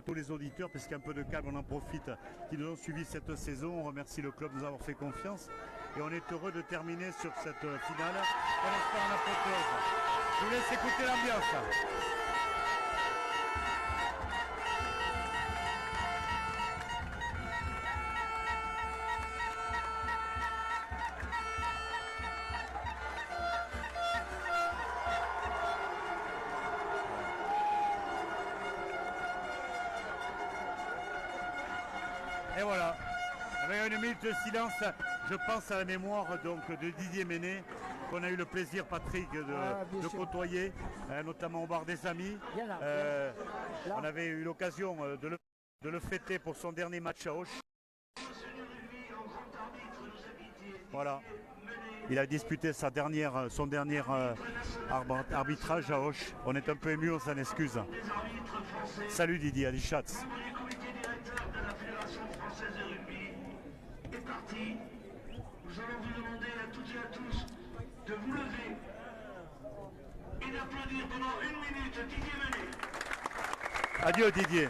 tous les auditeurs, parce qu'il y a un peu de calme, on en profite, qui nous ont suivis cette saison. On remercie le club de nous avoir fait confiance. Et on est heureux de terminer sur cette finale. On espère en apothéose. Je vous laisse écouter l'ambiance. Et voilà, avec une minute de silence, je pense à la mémoire donc, de Didier Ménet, qu'on a eu le plaisir, Patrick, de côtoyer, notamment au bar des Amis. On avait eu l'occasion de le fêter pour son dernier match à Auch. Voilà, il a disputé son dernier arbitrage à Auch. On est un peu ému, on s'en excuse. Salut Didier, Ali Schatz. Nous allons vous demander à toutes et à tous de vous lever et d'applaudir pendant 1 minute Didier Ménet. Adieu Didier.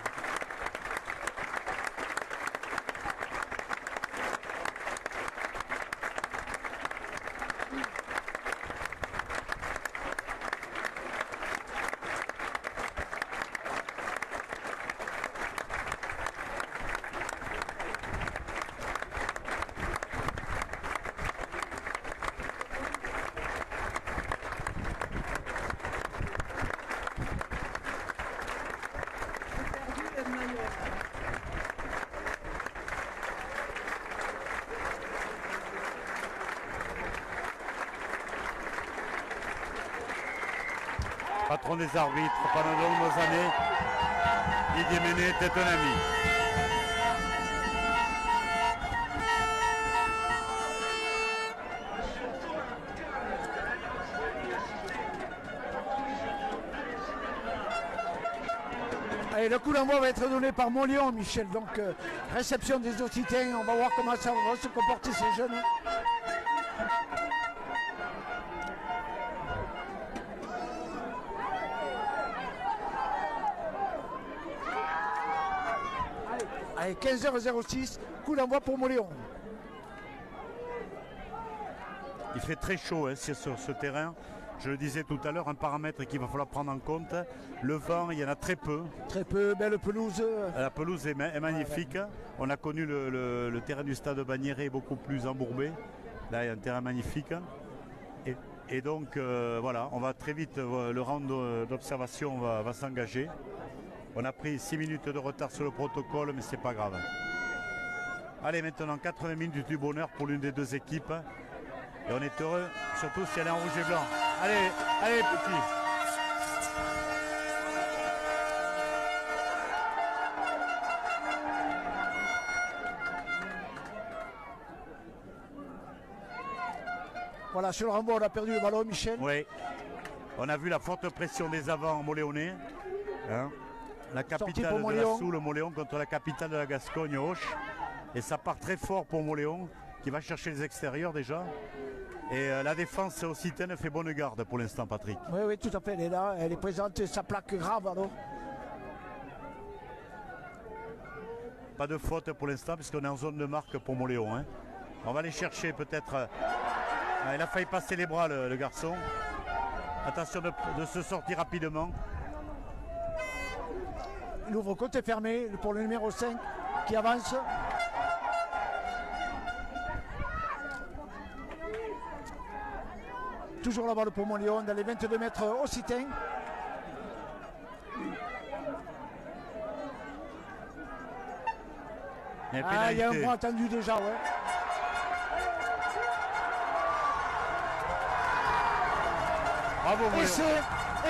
Patron des arbitres pendant de nombreuses années, Didier Ménet était un ami. Allez, le coup d'envoi va être donné par Montléon, Michel. Donc, réception des Occitans. On va voir comment ça va se comporter ces jeunes. Allez, 15h06, coup d'envoi pour Montléon. Il fait très chaud sur ce terrain. Je le disais tout à l'heure, un paramètre qu'il va falloir prendre en compte. Le vent, il y en a très peu. Très peu, belle pelouse. La pelouse est magnifique. On a connu le terrain du stade Bagnéret beaucoup plus embourbé. Là, il y a un terrain magnifique. Et donc, voilà, on va très vite, le round d'observation va s'engager. On a pris 6 minutes de retard sur le protocole, mais c'est pas grave. Allez, maintenant 80 minutes du bonheur pour l'une des deux équipes. Et on est heureux, surtout si elle est en rouge et blanc. Allez, allez petit. Voilà, sur le renvoi, on a perdu le ballon, Michel. Oui. On a vu la forte pression des avants moléonais. Hein, la capitale de la Soule, Montléon, contre la capitale de la Gascogne, Auch. Et ça part très fort pour Montléon, qui va chercher les extérieurs déjà. Et la défense occitane fait bonne garde pour l'instant, Patrick. Oui, oui, tout à fait, elle est là, elle est présente, sa plaque grave alors. Pas de faute pour l'instant, puisqu'on est en zone de marque pour Montléon. Hein. On va aller chercher peut-être... il a failli passer les bras, le garçon. Attention de se sortir rapidement. L'ouvre-côte est fermé pour le numéro 5 qui avance. Toujours la balle pour Montléon dans les 22 mètres occitans. Il y a un point attendu déjà, ouais. Bravo,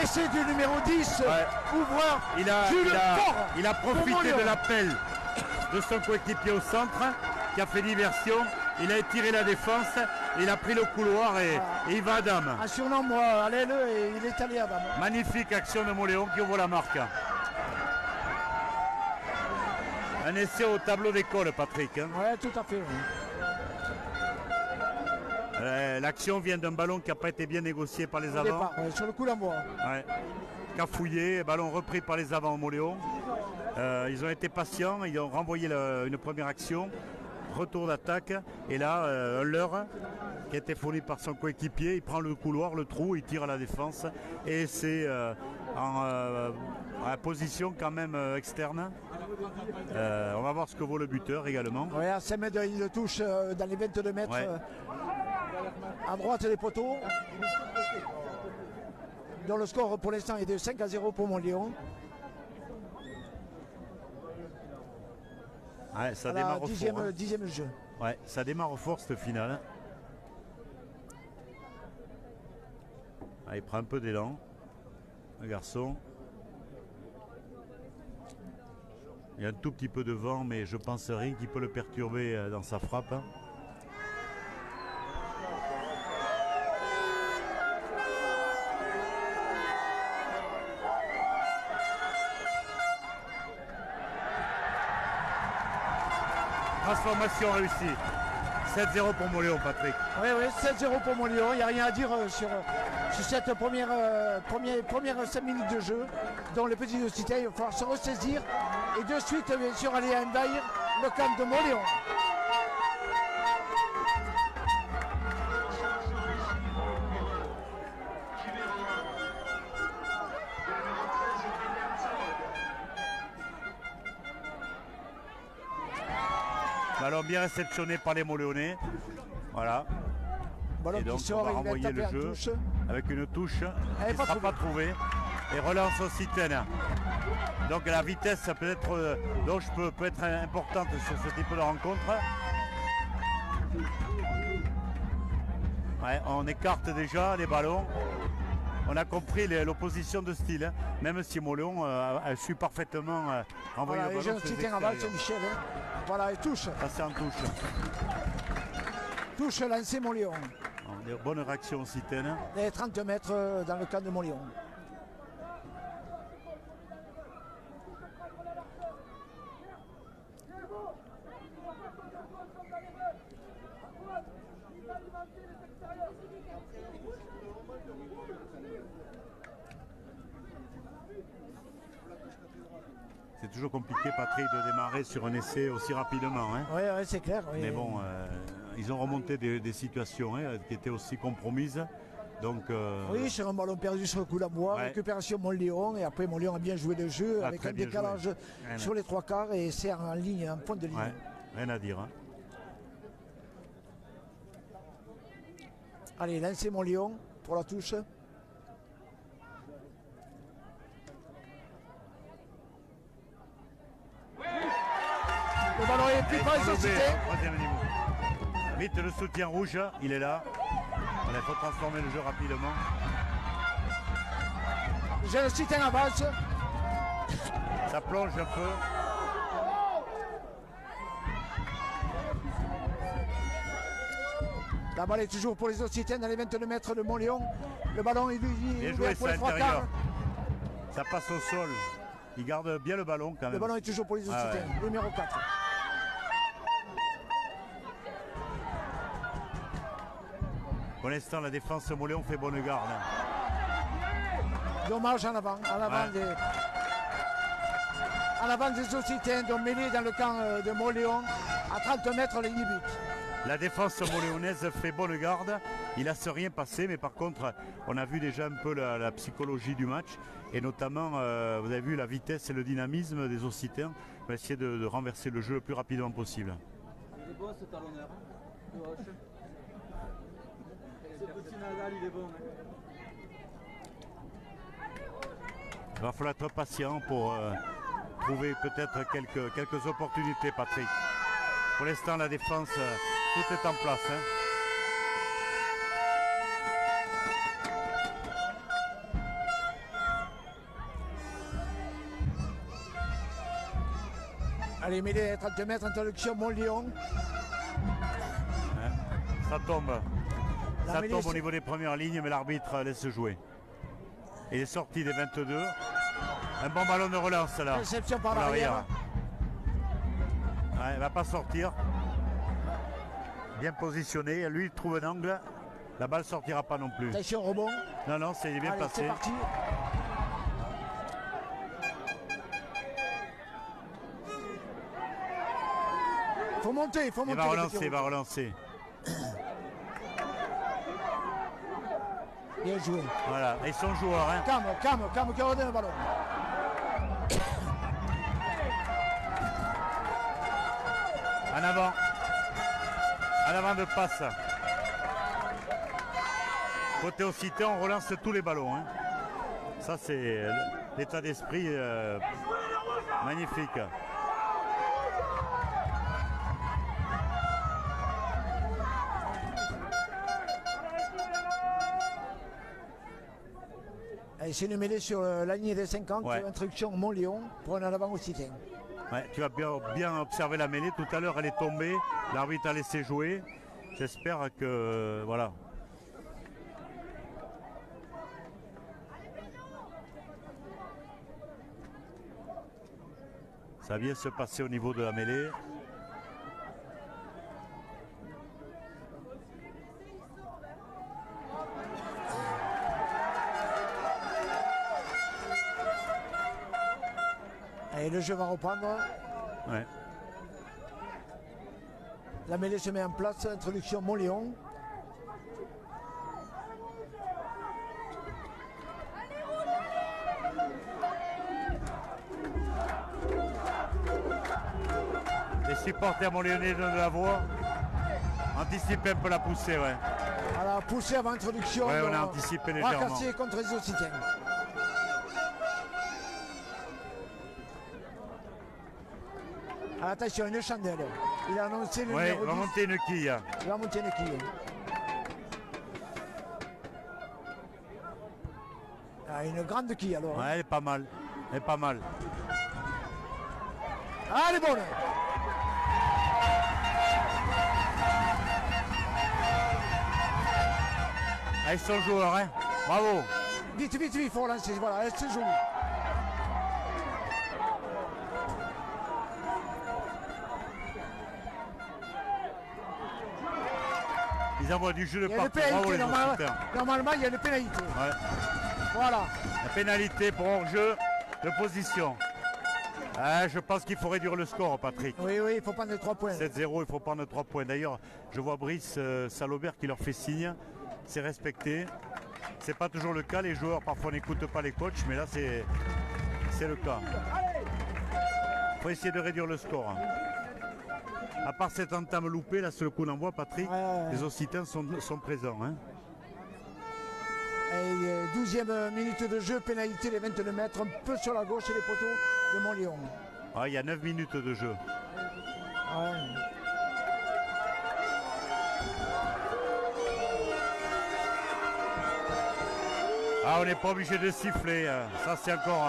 essai du numéro 10, ouais. Ouvreur. Il a profité de l'appel de son coéquipier au centre, qui a fait diversion. Il a étiré la défense, il a pris le couloir et il va à dame. Un surnombre à l'aile et il est allé à dame. Magnifique action de Montléon qui ouvre la marque. Un essai au tableau d'école, Patrick. Hein. Oui, tout à fait. L'action vient d'un ballon qui n'a pas été bien négocié par les avants. Sur le coup d'envoi. Ouais. Cafouillé, ballon repris par les avants au Montléon. Ils ont été patients, ils ont renvoyé une première action, retour d'attaque, et là, un leurre qui a été fourni par son coéquipier, il prend le couloir, le trou, il tire à la défense, et c'est en position quand même externe. On va voir ce que vaut le buteur également. Ouais, à 5 mètres, il le touche dans les 22 mètres, Ouais. à droite des poteaux. Dont le score pour l'instant est de 5-0 pour Montléon. Ouais, ça À démarre la fort, hein. dixième jeu. Ouais, ça démarre fort cette finale. Ah, il prend un peu d'élan, le garçon. Il y a un tout petit peu de vent, mais je pense rien qui peut le perturber dans sa frappe. Transformation réussie. 7-0 pour Montléon, Patrick. Oui, 7-0 pour Montléon. Il n'y a rien à dire sur cette première 5 minutes de jeu. Dont les petits Occitans, il va falloir se ressaisir et de suite, bien sûr, aller envahir le camp de Montléon. Ballon bien réceptionné par les Montléonais. Voilà. Ballon Et donc qui on sort, va il va renvoyer taper le en jeu touche. avec une touche Elle est qui ne pas sera pas trouvée. Et relance Occitane. Donc la vitesse ça peut être donc peut être importante sur ce type de rencontre. Ouais, on écarte déjà les ballons. On a compris l'opposition de style, hein. Même si Montléon a su parfaitement renvoyer Voilà, le les ballon. jeunes sur les Occitans avancent, extérieurs. Michel. Voilà, il touche. Ça c'est en touche. Touche lancé Montléon. Bonne réaction Occitane. Les 30 mètres dans le camp de Montléon. C'est toujours compliqué, Patrick, de démarrer sur un essai aussi rapidement, hein. Oui, c'est clair. Oui. Mais bon, ils ont remonté des situations, hein, qui étaient aussi compromises. Donc, Oui, sur un ballon perdu sur le coup d'envoi, Ouais. récupération Montléon, et après Montléon a bien joué le jeu Ah, avec très un bien décalage joué. Rien sur les trois quarts et c'est en ligne, en point de ligne. ouais, rien à dire, hein. Allez, lancez Montléon pour la touche. Le ballon est plus Et près Paul de Aubé, Occitans. troisième niveau. Vite le soutien rouge, il est là. Il faut transformer le jeu rapidement. Jeune Occitans avance. Ça plonge un peu. La balle est toujours pour les Occitans dans les 22 mètres de Montléon. Le ballon est Bien ouvert joué, pour ça les trois intérieur. quarts. Ça passe au sol. Il garde bien le ballon quand même. Le ballon est toujours pour les Ah Occitans, ouais. numéro 4. Pour l'instant, la défense Montléon fait bonne garde, hein. Dommage en avant Ouais. des Occitans, donc mêlés dans le camp de Montléon, à 30 mètres les buts. La défense montléonaise fait bonne garde. Il laisse rien passer, mais par contre, on a vu déjà un peu la psychologie du match. Et notamment, vous avez vu la vitesse et le dynamisme des Occitans. On va essayer de renverser le jeu le plus rapidement possible. Il est bon ce talonneur, hein, de Roche. Ce petit Nadal, il est bon. Hein. Il va falloir être patient pour trouver peut-être quelques opportunités, Patrick. Pour l'instant, la défense, tout est en place, hein. Allez, mêlée 30 mètres, introduction Montléon. Ça tombe. La Ça mêlée, tombe au c'est- niveau des premières lignes, mais l'arbitre laisse jouer. Il est sorti des 22. Un bon ballon de relance là. Réception par Pour l'arrière. Ouais, il va pas sortir. Bien positionné. Lui, il trouve un angle. La balle sortira pas non plus. Attention, rebond. Non, non, c'est bien Allez, passé. c'est parti. Faut monter, faut Il monter. va le relancer, petit il va relancer. Bien joué. Voilà, ils sont joueurs. Hein. Calme, qui redonne le ballon. En avant. En avant de passe. Côté Occitan, on relance tous les ballons. Hein. Ça, c'est l'état d'esprit magnifique. Et c'est une mêlée sur la ligne des 50, Ouais. introduction Montléon, pour un en avant Occitan. Ouais, tu as bien observé la mêlée. Tout à l'heure, elle est tombée. L'arbitre a laissé jouer. J'espère que... voilà. Ça va bien se passer au niveau de la mêlée. Et le jeu va reprendre. Ouais. La mêlée se met en place, introduction Montléon. Les supporters montléonais donnent de la voix. Anticiper un peu la poussée, ouais. À la poussée avant introduction. Ouais, on a anticipé légèrement. Racassé contre les Occitans. Attention, une chandelle. Il a annoncé le Ouais, numéro va 10. monter une quille. Il va monter une quille. Ah, une grande quille alors. Ouais, elle est pas mal. Elle est pas mal. Ah, elle est bonne. Ah, ils sont joueurs, hein. Bravo. Vite, il faut relancer. Voilà, elle se joue. Ils envoient du jeu de Il y a une partout. Bravo pénalité. les Occitans. Normalement, il y a une pénalité. Ouais. Voilà. La pénalité pour hors-jeu de position. Ah, je pense qu'il faut réduire le score, Patrick. Oui, il faut prendre les 3 points. 7-0, il faut prendre 3 points. D'ailleurs, je vois Brice Salobert qui leur fait signe. C'est respecté. C'est pas toujours le cas. Les joueurs parfois n'écoutent pas les coachs, mais là c'est le cas. Il faut essayer de réduire le score. À part cette entame loupée, là, sur le coup d'envoi, Patrick, Ouais. les Occitans sont présents. Hein. Et 12e minute de jeu, pénalité les 22 mètres, un peu sur la gauche et les poteaux de Montléon. Ah, il y a 9 minutes de jeu. Ouais. Ah, on n'est pas obligé de siffler. Ça, c'est encore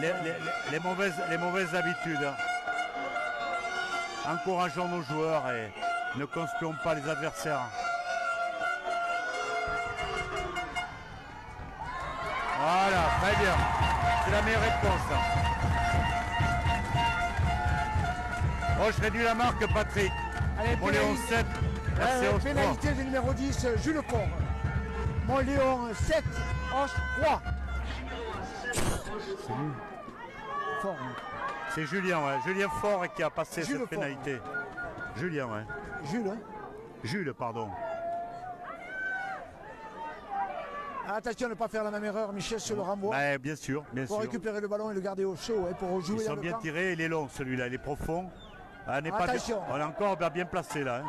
les mauvaises habitudes. Encourageons nos joueurs et ne conspuons pas les adversaires. Voilà, très bien. C'est la meilleure réponse. Oh, je réduis la marque, Patrick. Allez, Montléon 7, RC Os 3. pénalité du numéro 10, Jules Fort. Montléon 7, Os 3. Fort. C'est Julien, ouais. Julien Fort qui a passé Jules cette Fort. pénalité. Julien, ouais. Jules, hein. Jules, pardon. Attention à ne pas faire la même erreur, Michel se le renvoie. Ouais, bien sûr, bien Pour sûr. récupérer le ballon et le garder au chaud, hein, pour Ils jouer sont dans le bien camp. tirés, il est long celui-là, il est profond. Ah, Attention. on est encore bien placé là, hein.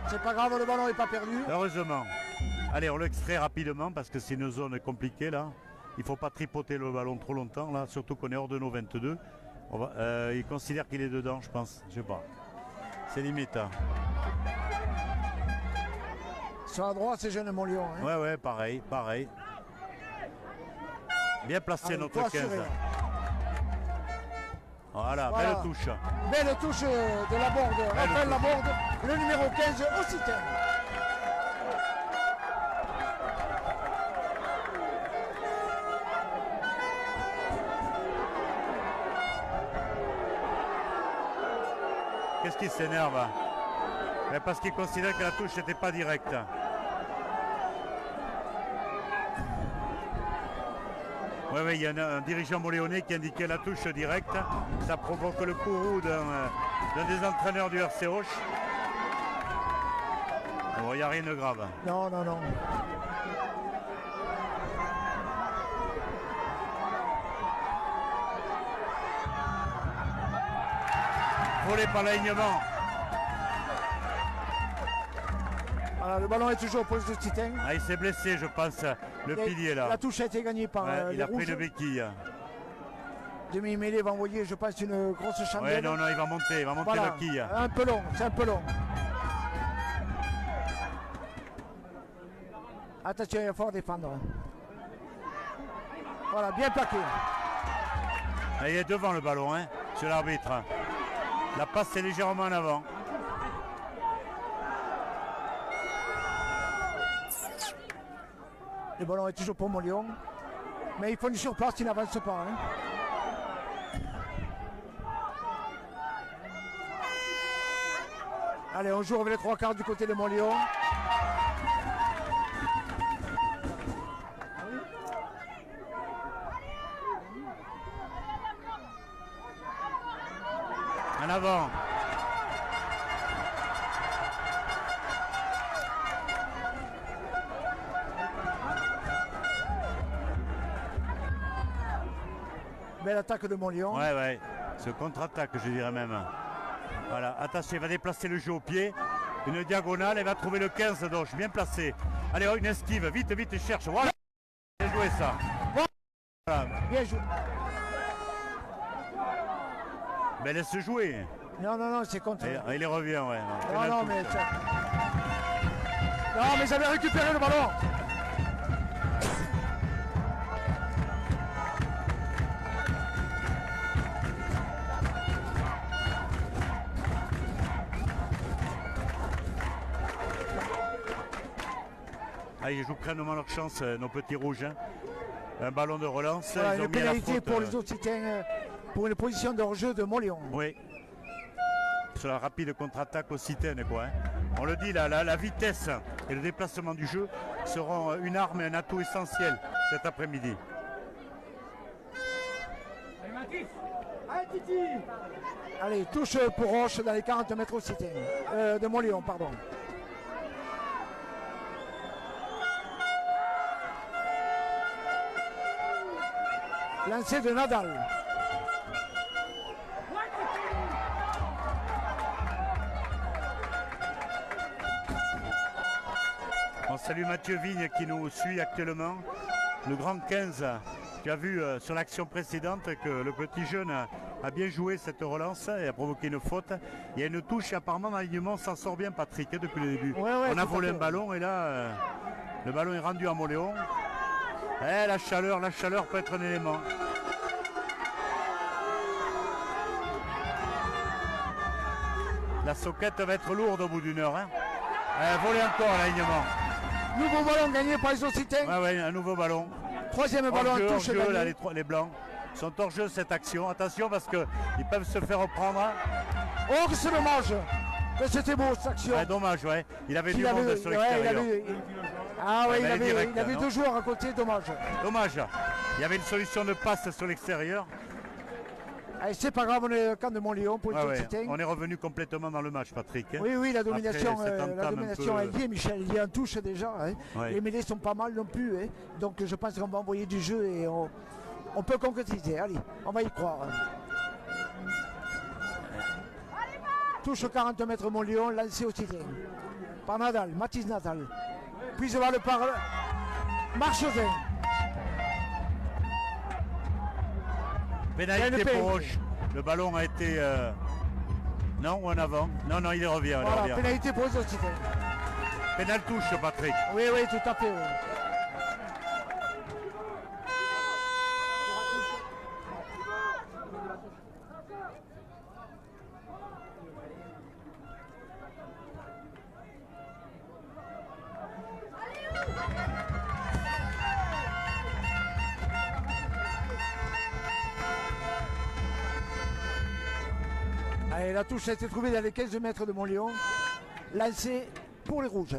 C'est pas grave, le ballon n'est pas perdu. Heureusement. Allez, on l'extrait rapidement parce que c'est une zone compliquée là. Il ne faut pas tripoter le ballon trop longtemps là, surtout qu'on est hors de nos 22. Il considère qu'il est dedans, je pense. Je sais pas. C'est limite. Hein. Sur la droite, c'est jeune Montléon. Hein. Ouais, pareil. Bien placé Allez, notre faut 15. assurer. Voilà, Voilà. belle touche. Belle touche de Laborde, Raphaël Laborde, le numéro 15 Occitan. Qu'est-ce qui s'énerve? Parce qu'il considère que la touche n'était pas directe. Oui, il y a un dirigeant moléonais qui indiquait la touche directe. Ça provoque le courroux d'un des entraîneurs du RC Auch. Bon, il n'y a rien de grave. Non. Volé par l'alignement. Voilà, le ballon est toujours pour les Occitans. Ah, il s'est blessé, je pense, le pilier là. La touche a été gagnée par Ouais, il les a pris rouges. le béquille. Demi-mêlée va envoyer, je pense, une grosse Ouais, chandelle. non, il va monter Voilà, la quille. un peu long, c'est un peu long. Attention, il va falloir défendre. Voilà, bien plaqué. Ah, il est devant le ballon, hein, sur l'arbitre. La passe est légèrement en avant. Le ballon est toujours pour Montléon. Mais il faut une surplace, il n'avance pas. Hein. Allez, on joue avec les trois quarts du côté de Montléon. En avant. Belle attaque de Montléon. Ouais. Ce contre-attaque, je dirais même. Voilà, attention, il va déplacer le jeu au pied. Une diagonale, il va trouver le 15 d'Auch, bien placé. Allez, une esquive, vite, il cherche. Voilà, bien joué ça. Voilà. Bien joué. Mais laisse jouer. Non, c'est contre. Et il revient, ouais. Non, mais. Non, mais j'avais récupéré le ballon. Ah, ils jouent crânement leur chance, nos petits rouges. Hein. Un ballon de relance. Voilà, ils ont une mis à la pénalité faute, pour les Occitans pour une position de hors-jeu de Montléon. Oui. Sur la rapide contre-attaque occitane, quoi. Hein. On le dit, la vitesse et le déplacement du jeu seront une arme et un atout essentiel cet après-midi. Allez, touche pour Roche dans les 40 mètres Occitans. De Montléon, pardon. Lancé de Nadal. On salue Mathieu Vigne qui nous suit actuellement. Le grand 15, tu as vu sur l'action précédente que le petit jeune a bien joué cette relance et a provoqué une faute. Il y a une touche et apparemment l'alignement s'en sort bien Patrick depuis le début. Ouais, on a tout à volé fait. un ballon et là le ballon est rendu à Montléon. La chaleur peut être un élément. La soquette va être lourde au bout d'une heure. Hein. Voler encore l'alignement. Nouveau ballon gagné par les Occitans. Ouais, un nouveau ballon. Troisième ballon en Hors-jeu, touche hors-jeu, là, gagné. les blancs sont hors jeu cette action. Attention parce qu'ils peuvent se faire reprendre. Oh, que c'est dommage. Mais c'était beau cette action. Ouais, dommage, ouais. Il avait Il du monde avait- sur ouais, l'extérieur. Ah oui, Ouais, il mais avait, direct, il avait non 2 joueurs à côté, dommage. Dommage. Il y avait une solution de passe sur l'extérieur. Allez, c'est pas grave, on est au camp de Montléon pour les Ouais, ouais. Occitans. On est revenu complètement dans le match, Patrick. Hein. Oui, la domination, Après cette entame un peu- est liée, Michel. Il y a un touche déjà. Hein. Ouais. Les mêlées sont pas mal non plus. Hein. Donc je pense qu'on va envoyer du jeu et on peut concrétiser. Allez, on va y croire. Touche 40 mètres Montléon, lancé au Cité. Par Nadal, Mathis Nadal. Puis va le par Marchevin. Pénalité Il y a une pour pénalité. Roche. Le ballon a été. Non, ou en avant. Non, il revient. Il Voilà, revient. pénalité pour les Occitans. Pénal touche, Patrick. Oui, tout à fait. Oui. Allez, la touche a été trouvée dans les 15 mètres de Montléon. Lancé pour les rouges.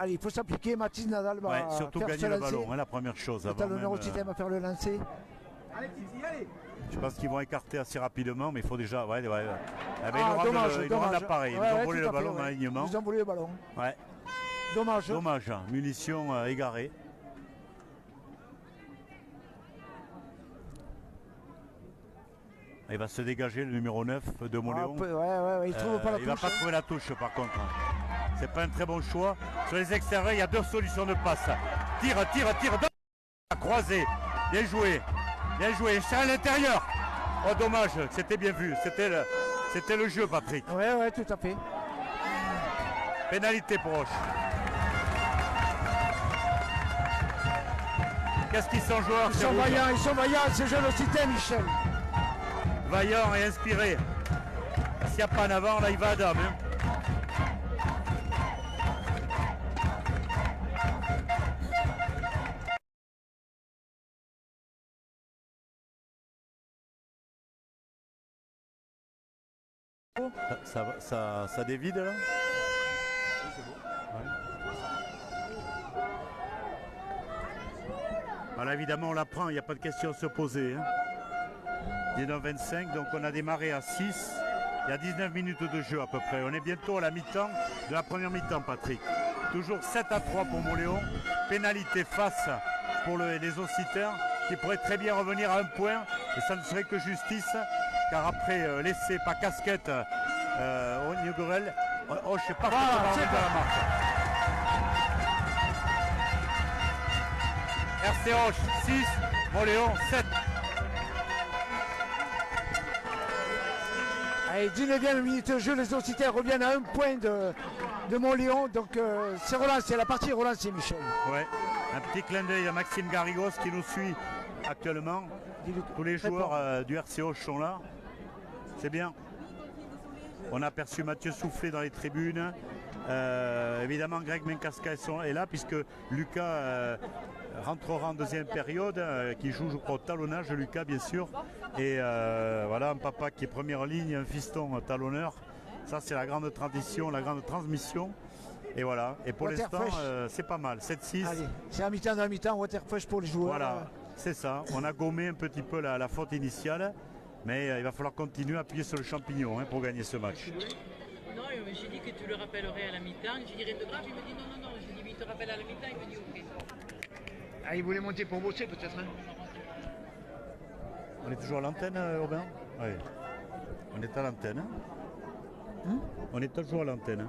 Allez, il faut s'appliquer. Mathis Nadal va Ouais, surtout faire gagner ce le lancer. ballon, hein, la première chose. Le Avant talonneur même, Occitane va faire le lancer. Allez, Titi, allez. je pense qu'ils vont écarter assez rapidement, mais il faut déjà. Ouais. Ah, ben, Ah, dommage, ils nous rendent dommage. l'appareil, ils Ouais, nous ont ouais, volé tout le à fait, ballon ouais. dans l'alignement. Ils nous ont volé le ballon. Ouais. Dommage. Dommage, munitions égarées. Il va se dégager le numéro 9 de Moléon. Ouais, il trouve pas la Il va touche. pas trouver la touche par contre. C'est pas un très bon choix. Sur les extérieurs, il y a 2 solutions de passe. Tire, croisé. Bien joué. C'est à l'intérieur. Oh dommage, c'était bien vu. C'était le jeu, Patrick. Ouais, tout à fait. Pénalité pour Auch. Qu'est-ce qu'ils sont joueurs? Ils ces sont rouges. vaillants, ces jeunes Occitans, Michel. Vaillant et inspiré. S'il n'y a pas en avant, là il va à dame. Hein. Ça dévide là. Voilà, évidemment on la prend, il n'y a pas de question à se poser. Hein. 19-25, donc on a démarré à 6. Il y a 19 minutes de jeu à peu près. On est bientôt à la mi-temps de la première mi-temps, Patrick. Toujours 7-3 pour Moléon. Pénalité face pour les Occitans qui pourraient très bien revenir à un point. Et ça ne serait que justice, car après l'essai, pas casquette, au Nugorel, je sais pas comment on est dans la marque. RC Auch 6, Moléon 7. Allez, 19e minute de jeu, les Occitans reviennent à un point de Montléon. Donc c'est relancé, la partie est relancée, Michel. Ouais, un petit clin d'œil à Maxime Garrigos qui nous suit actuellement. Tous les joueurs du RC Auch sont là. C'est bien. On a aperçu Mathieu Soufflé dans les tribunes. Évidemment, Greg Menkasca est là puisque Lucas rentrera en deuxième période, qui joue, je crois, au talonnage, Lucas, bien sûr. Et voilà, un papa qui est première ligne, un fiston talonneur. Ça, c'est la grande tradition, la grande transmission. Et voilà. Et pour l'instant, c'est pas mal. 7-6. Allez, c'est à mi-temps dans la mi-temps, Waterfresh pour les joueurs. Voilà, c'est ça. On a gommé un petit peu la faute initiale. Mais il va falloir continuer à appuyer sur le champignon pour gagner ce match. Non, j'ai dit que tu le rappellerais à la mi-temps. J'ai dit rien de grave, il me dit non. J'ai dit mais il te rappelle à la mi-temps, il me dit ok. Ah, il voulait monter pour bosser peut-être. Hein. On est toujours à l'antenne, Aubin? Oui. On est à l'antenne. On est toujours à l'antenne.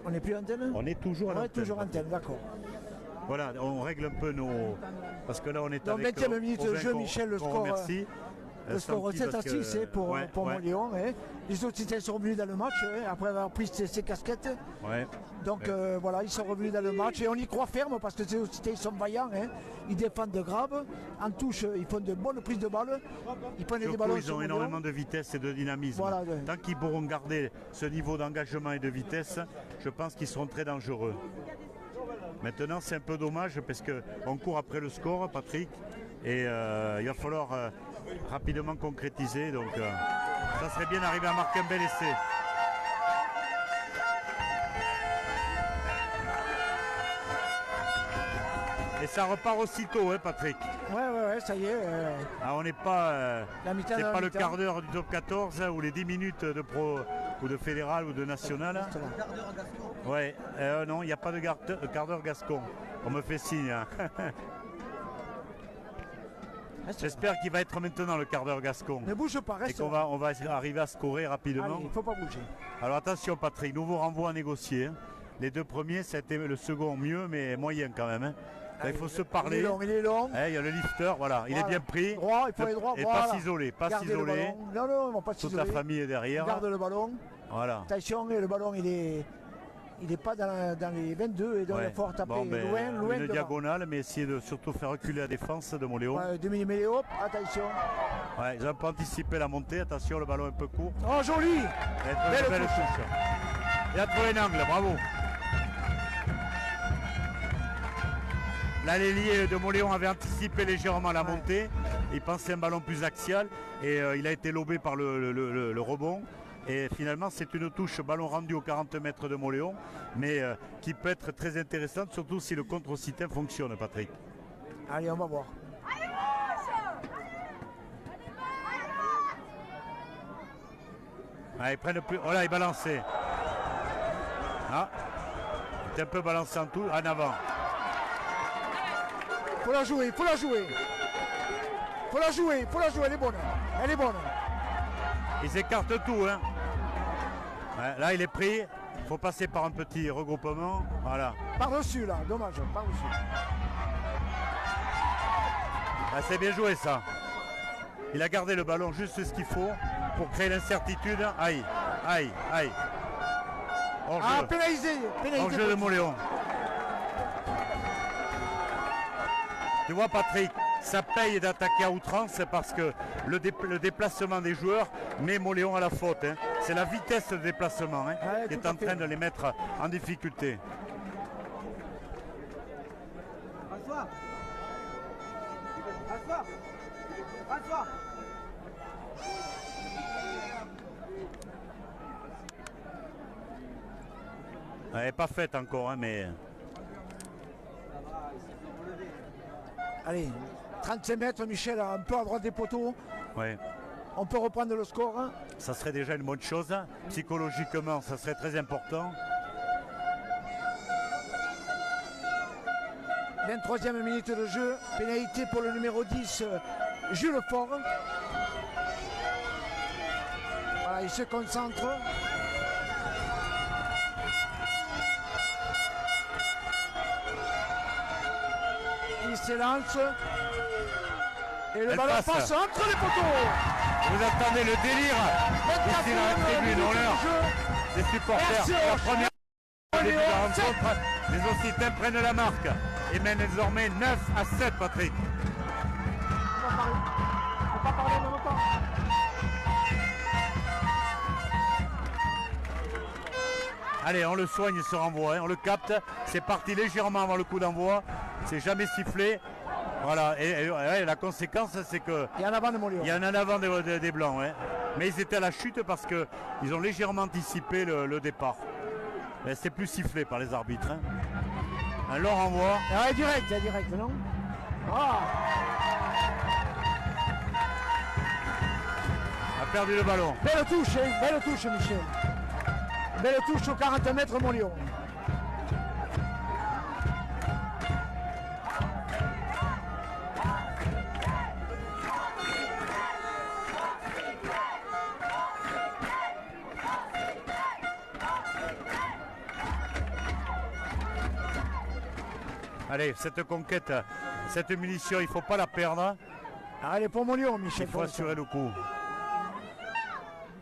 On n'est plus à l'antenne? On est toujours à Ouais, l'antenne. toujours à l'antenne, d'accord. Voilà, on règle un peu nos... Parce que là, on est Donc, avec... 20e minute de Aubin jeu, Michel, le score... Merci. Le score 7-6 pour Montléon. Les Occitans sont revenus dans le match après avoir pris ses casquettes. Ouais. Donc voilà, ils sont revenus dans le match et on y croit ferme parce que ces Occitans ils sont vaillants. Ils défendent de grave. En touche, ils font de bonnes prises de balles. Ils prennent des ballons. Ils ont énormément de vitesse et de dynamisme. Voilà, Tant qu'ils pourront garder ce niveau d'engagement et de vitesse, je pense qu'ils seront très dangereux. Maintenant, c'est un peu dommage parce qu'on court après le score, Patrick. Et il va falloir rapidement concrétiser. Donc ça serait bien d'arriver à marquer un bel essai. Et ça repart aussitôt, Patrick. Ouais, ça y est. On n'est pas, c'est pas le quart d'heure du top 14 ou les 10 minutes de pro ou de fédéral ou de national. Ouais, non, il n'y a pas de quart d'heure gascon. On me fait signe. Hein. J'espère qu'il va être maintenant le quart d'heure gascon. Ne bouge pas, reste. Et qu'on va, on va arriver à scorer rapidement. Allez, il ne faut pas bouger. Alors attention Patrick, nouveau renvoi à négocier. Les deux premiers, c'était le second mieux, mais moyen quand même. Là, il faut se parler. Il est long. Il y a le lifter, voilà, il est bien pris. Droit, il faut aller droit. Et voilà. pas s'isoler, pas s'isoler. Non, ils vont pas s'isoler. Toute la famille est derrière. Garde le ballon. Voilà. Attention, le ballon il est pas dans les 22 et donc il faut taper loin une devant. diagonale, mais essayer de surtout faire reculer la défense de Moléon. Demi-mêlée, hop, attention. Ouais, ils n'ont pas anticipé la montée, attention, le ballon un peu court. Oh, joli! Belle touche. Il a trouvé un angle, bravo. Là, l'ailier de Moléon avait anticipé légèrement la montée. Il pensait un ballon plus axial et il a été lobé par le rebond. Et finalement, c'est une touche ballon rendu aux 40 mètres de Moléon, mais qui peut être très intéressante, surtout si le contre-Occitan fonctionne, Patrick. Allez, on va voir. Ils prennent plus. Oh là, il balancé. Ah, il est un peu balancé en tout, en avant. Faut la jouer, faut la jouer. Faut la jouer, elle est bonne. Elle est bonne. Ils écartent tout, hein. Ouais, là, il est pris. Il faut passer par un petit regroupement. Voilà. Par-dessus, là, dommage, par-dessus. Ah, c'est bien joué, ça. Il a gardé le ballon juste ce qu'il faut pour créer l'incertitude. Aïe, aïe, aïe. Hors-jeu. Ah, pénalisé. Hors-jeu de Moléon. Tu vois, Patrick, ça paye d'attaquer à outrance parce que le déplacement des joueurs met Moléon à la faute. Hein. C'est la vitesse de déplacement hein, Ouais, qui tout est à en fait. train de les mettre en difficulté. Assois. Assois. Assois. Elle n'est pas faite encore, hein, mais Allez, 35 mètres, Michel, un peu à droite des poteaux. ouais, On peut reprendre le score. Hein. ça serait déjà une bonne chose. Psychologiquement, ça serait très important. 23e minute de jeu. Pénalité pour le numéro 10, Jules Fort. Voilà, il se concentre. Il s'élance. Et le Elle ballon passe. passe entre les poteaux. Vous attendez le délire ici dans la tribune, honneur des supporters. Merci, La première début de la Moléon, rencontre, les Occitans prennent la marque et mènent désormais 9 à 7, Patrick. On va parler en même temps. Allez, on le soigne ce renvoi, hein, on le capte. C'est parti légèrement avant le coup d'envoi. C'est jamais sifflé. Voilà, et la conséquence, c'est que Et en avant de Moléon. il y en a en avant des Blancs. Hein. Mais ils étaient à la chute parce qu'ils ont légèrement anticipé le départ. Mais c'est plus sifflé par les arbitres. Hein. Un long renvoi. Ah, direct, non Ah, A perdu le ballon. belle touche, Michel. Belle touche aux 40 mètres, Moléon. Allez, cette conquête, cette munition, il ne faut pas la perdre. Allez, pour Moléon, Michel. Il faut assurer le coup.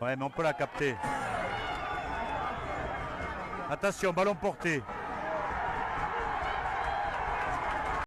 Ouais, mais on peut la capter. Attention, ballon porté.